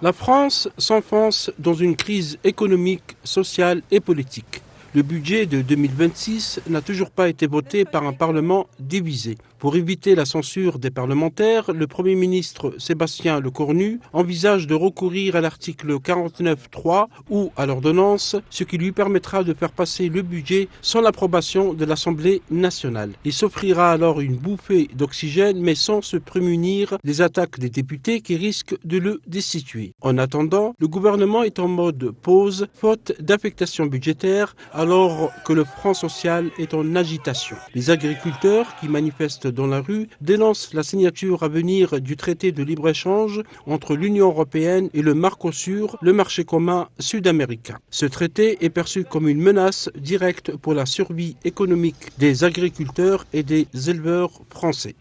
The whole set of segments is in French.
La France s'enfonce dans une crise économique, sociale et politique. Le budget de 2026 n'a toujours pas été voté par un Parlement divisé. Pour éviter la censure des parlementaires, le Premier ministre Sébastien Lecornu envisage de recourir à l'article 49.3 ou à l'ordonnance, ce qui lui permettra de faire passer le budget sans l'approbation de l'Assemblée nationale. Il s'offrira alors une bouffée d'oxygène, mais sans se prémunir des attaques des députés qui risquent de le destituer. En attendant, le gouvernement est en mode pause, faute d'affectation budgétaire, alors que le Front social est en agitation. Les agriculteurs qui manifestent dans la rue dénoncent la signature à venir du traité de libre-échange entre l'Union européenne et le Mercosur, le marché commun sud-américain. Ce traité est perçu comme une menace directe pour la survie économique des agriculteurs et des éleveurs français.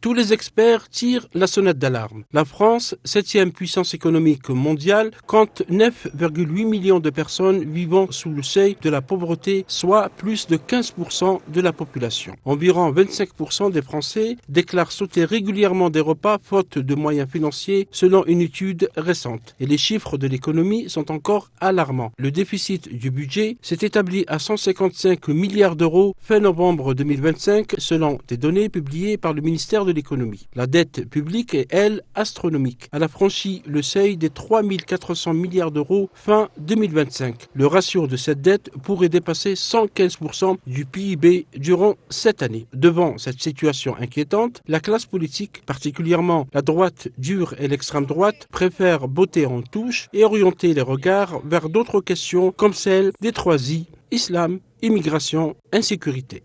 Tous les experts tirent la sonnette d'alarme. La France, 7e puissance économique mondiale, compte 9,8 millions de personnes vivant sous le seuil de la pauvreté, soit plus de 15% de la population. Environ 25% des Français déclarent sauter régulièrement des repas faute de moyens financiers, selon une étude récente. Et les chiffres de l'économie sont encore alarmants. Le déficit du budget s'est établi à 155 milliards d'euros fin novembre 2025, selon des données publiées par le ministère de l'économie. La dette publique est, elle, astronomique. Elle a franchi le seuil des 3 400 milliards d'euros fin 2025. Le ratio de cette dette pourrait dépasser 115% du PIB durant cette année. Devant cette situation inquiétante, la classe politique, particulièrement la droite dure et l'extrême droite, préfère botter en touche et orienter les regards vers d'autres questions comme celle des 3 I, islam, immigration, insécurité.